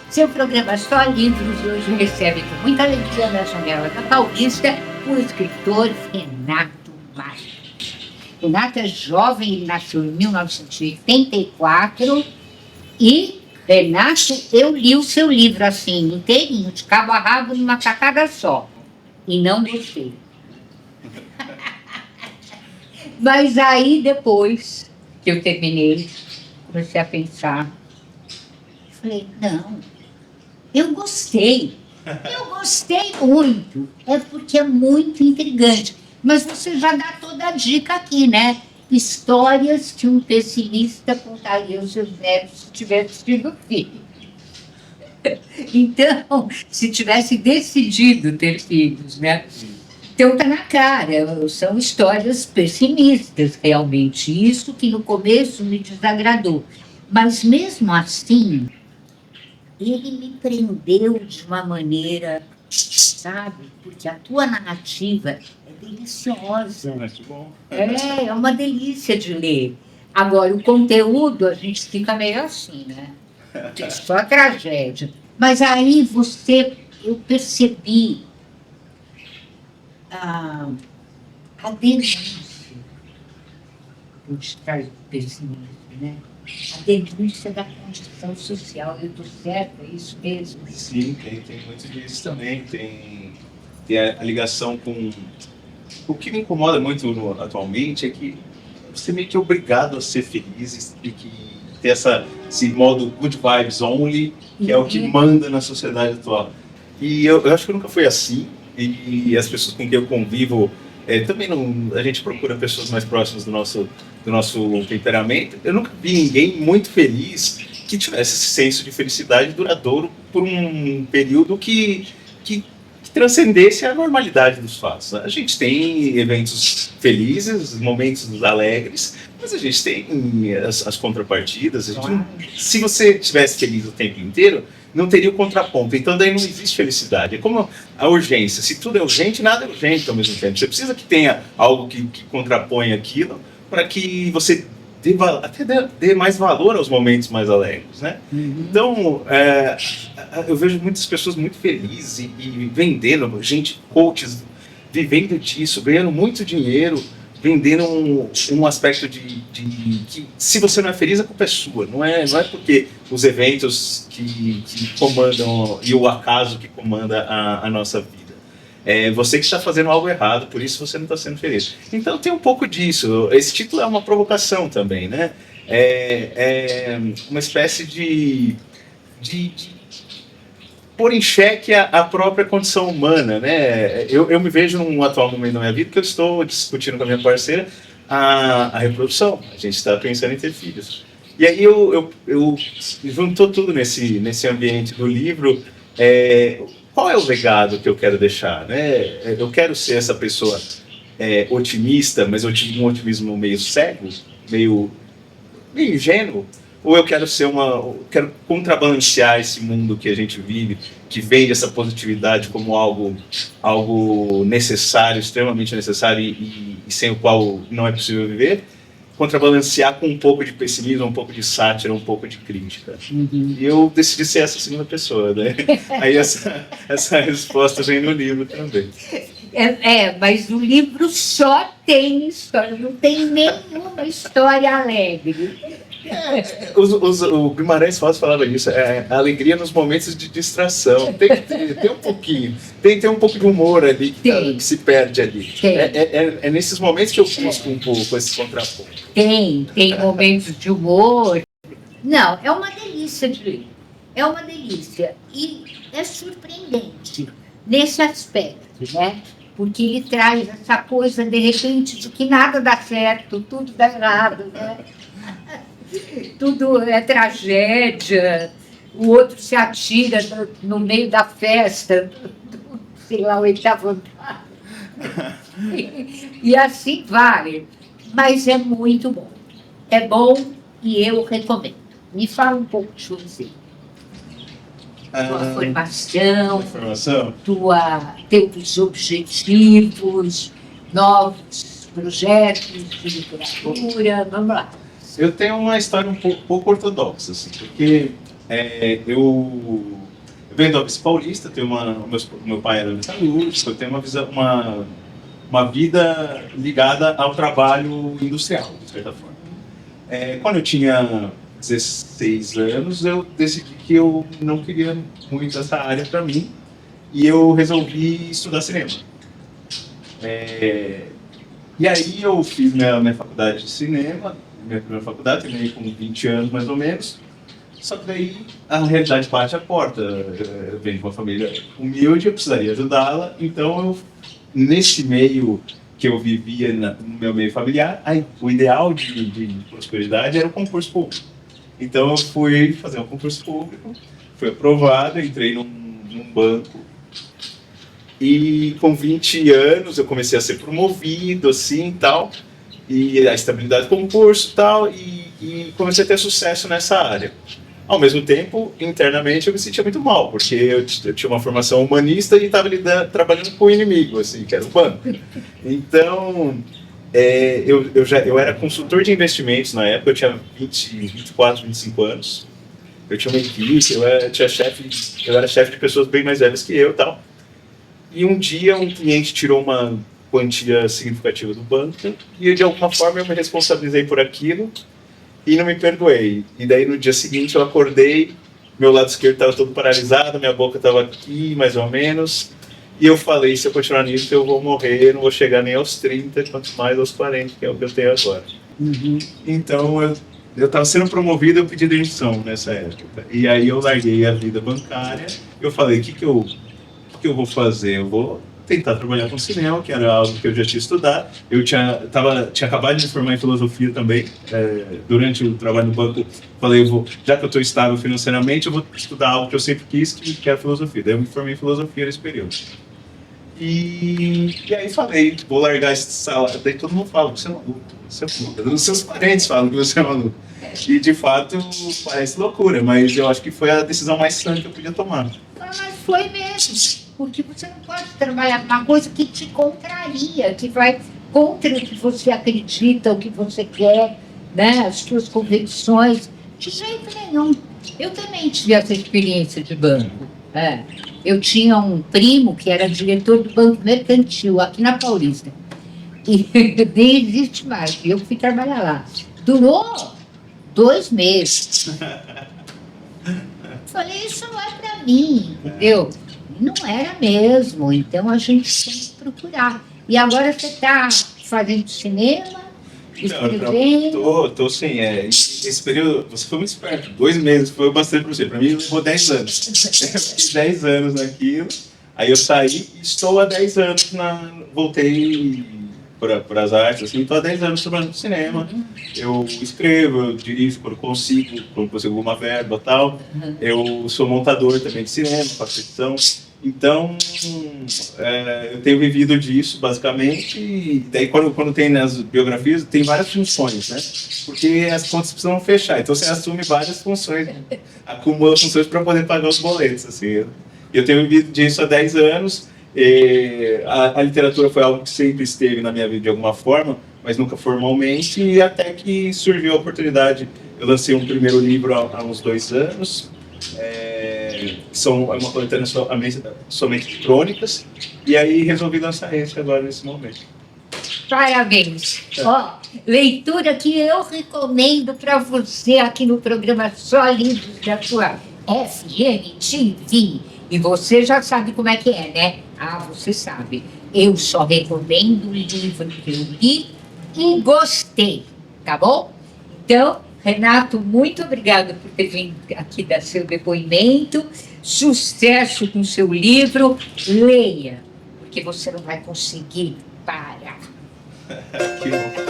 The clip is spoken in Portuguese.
Seu programa Só Livros hoje recebe com muita alegria na janela da Paulista o escritor Renato Marques. Renato é jovem, ele nasceu em 1984 e, Renato, eu li o seu livro assim, inteirinho, de cabo a rabo, numa tacada só. E não gostei. Mas aí, depois que eu terminei, comecei a pensar. Falei, não, eu gostei muito. É porque é muito intrigante. Mas você já dá toda a dica aqui, né? Histórias que um pessimista contaria aos seus netos se tivesse tido filho. Então, se tivesse decidido ter filhos, né? Então tá na cara, são histórias pessimistas, realmente. Isso que no começo me desagradou. Mas mesmo assim, ele me prendeu de uma maneira, sabe? Porque a tua narrativa é deliciosa. Muito bom. É uma delícia de ler. Agora, o conteúdo, a gente fica meio assim, né? É só tragédia. Mas aí eu percebi a denúncia por trás do pessimismo, né? A denúncia da condição social. Eu estou certa, é isso mesmo? Sim, tem muito disso também. Tem a ligação com... O que me incomoda muito atualmente é que você meio que é obrigado a ser feliz e que ter esse modo good vibes only, que é o que manda na sociedade atual. E eu acho que eu nunca fui assim, e as pessoas com quem eu convivo também não... A gente procura pessoas mais próximas do nosso temperamento. Eu nunca vi ninguém muito feliz que tivesse esse senso de felicidade duradouro por um período que transcendesse a normalidade dos fatos. A gente tem eventos felizes, momentos alegres, mas a gente tem as contrapartidas. Se você estivesse feliz o tempo inteiro, não teria o contraponto. Então daí não existe felicidade. É como a urgência. Se tudo é urgente, nada é urgente ao mesmo tempo. Você precisa que tenha algo que contrapõe aquilo para que você dê mais valor aos momentos mais alegres, né? Então, eu vejo muitas pessoas muito felizes e vendendo, coaches vivendo disso, ganhando muito dinheiro, vendendo um aspecto de que se você não é feliz, a culpa é sua. Não é porque os eventos que comandam e o acaso que comanda a nossa vida. É você que está fazendo algo errado, por isso você não está sendo feliz. Então tem um pouco disso. Esse título é uma provocação também, né? É uma espécie de pôr em xeque a própria condição humana, né? Eu me vejo num atual momento da minha vida que eu estou discutindo com a minha parceira a reprodução. A gente está pensando em ter filhos. E aí eu juntou tudo nesse ambiente do livro. Qual é o legado que eu quero deixar, né? Eu quero ser essa pessoa otimista, mas um otimismo meio cego, meio ingênuo, ou eu quero quero contrabalancear esse mundo que a gente vive, que vende essa positividade como algo necessário, extremamente necessário e sem o qual não é possível viver, contrabalancear com um pouco de pessimismo, um pouco de sátira, um pouco de crítica. E eu decidi ser essa segunda pessoa, né? Aí essa resposta vem no livro também. Mas o livro só tem história, não tem nenhuma história alegre. O Guimarães Rosa falava isso, a alegria nos momentos de distração. Tem que ter um pouquinho, tem que ter um pouco de humor ali que se perde ali. É nesses momentos que eu busco um pouco esse contraponto. Tem momentos de humor. Não, é uma delícia de ler. É uma delícia. E é surpreendente nesse aspecto, né? Porque ele traz essa coisa, de repente, de que nada dá certo, tudo dá errado, né? Tudo é tragédia, o outro se atira no meio da festa, sei lá, o oitavo andar. E assim vai. Mas é muito bom. É bom e eu recomendo. Me fala um pouco de você. Tua formação, teus objetivos, novos projetos de literatura, vamos lá. Eu tenho uma história um pouco ortodoxa, assim, porque eu vendo a Office Paulista, meu pai era metalúrgico, eu tenho uma vida ligada ao trabalho industrial, de certa forma. Quando eu tinha 16 anos, eu decidi que eu não queria muito essa área para mim e eu resolvi estudar cinema. E aí eu fiz minha faculdade de cinema, minha primeira faculdade, terminei com 20 anos mais ou menos. Só que daí a realidade bate a porta. Eu venho de uma família humilde, eu precisaria ajudá-la. Então, nesse meio que eu vivia no meu meio familiar, o ideal de prosperidade era o concurso público. Então, eu fui fazer um concurso público, fui aprovado, entrei num banco. E com 20 anos eu comecei a ser promovido, assim, tal. E a estabilidade do concurso, tal. E comecei a ter sucesso nessa área. Ao mesmo tempo, internamente, eu me sentia muito mal, porque eu tinha uma formação humanista e estava trabalhando com o inimigo, assim, que era o banco. Então, eu era consultor de investimentos na época, eu tinha 24, 25 anos. Eu tinha uma equipe, eu era chefe de pessoas bem mais velhas que eu e tal. E um dia, um cliente tirou uma quantia significativa do banco e, de alguma forma, eu me responsabilizei por aquilo e não me perdoei. E daí no dia seguinte eu acordei, meu lado esquerdo estava todo paralisado, minha boca estava aqui, mais ou menos. E eu falei, se eu continuar nisso eu vou morrer, não vou chegar nem aos 30, quanto mais aos 40, que é o que eu tenho agora. Uhum. Então eu estava sendo promovido, eu pedi demissão nessa época. E aí eu larguei a vida bancária, eu falei, o que eu vou fazer? Eu vou tentar trabalhar com cinema, que era algo que eu já tinha estudado. Eu tinha acabado de me formar em filosofia também. Durante o trabalho no banco, falei, já que eu estou estável financeiramente, eu vou estudar algo que eu sempre quis, que era filosofia. Daí eu me formei em filosofia nesse período. E aí falei, vou largar esse salário. Daí todo mundo fala, você é maluco, você é maluco. Os seus parentes falam que você é maluco. E de fato parece loucura, mas eu acho que foi a decisão mais sã que eu podia tomar. Mas foi mesmo. Porque você não pode trabalhar com uma coisa que te contraria, que vai contra o que você acredita, o que você quer, né? As suas convicções. De jeito nenhum. Eu também tive essa experiência de banco. Eu tinha um primo que era diretor do Banco Mercantil, aqui na Paulista. E nem existe mais. Eu fui trabalhar lá. Durou 2 meses. Falei, isso não é para mim, entendeu? Não era mesmo, então a gente tem que procurar. E agora você está fazendo cinema, escrevendo? Tô sim. Esse período, você foi muito esperto. 2 meses foi bastante para você. Para mim, levou 10 anos. Eu fiquei 10 anos naquilo, aí eu saí e estou há 10 anos, voltei para as artes, assim, estou há 10 anos trabalhando no cinema. Eu escrevo, eu dirijo quando consigo alguma verba e tal. Eu sou montador também de cinema, faço edição. Então, eu tenho vivido disso, basicamente, e daí quando tem nas biografias, tem várias funções, né? Porque as contas precisam fechar, então você assume várias funções, acumula funções para poder pagar os boletos, assim. Eu tenho vivido disso há 10 anos, a literatura foi algo que sempre esteve na minha vida de alguma forma, mas nunca formalmente, e até que surgiu a oportunidade. Eu lancei um primeiro livro há uns 2 anos, é uma coletânea somente de crônicas, e aí resolvi lançar esse agora nesse momento. Parabéns! Leitura que eu recomendo para você aqui no programa Só Livros da sua FM TV. E você já sabe como é que é, né? Você sabe. Eu só recomendo o livro que eu li e gostei, tá bom? Então, Renato, muito obrigada por ter vindo aqui dar seu depoimento. Sucesso com o seu livro. Leia, porque você não vai conseguir parar. Que bom.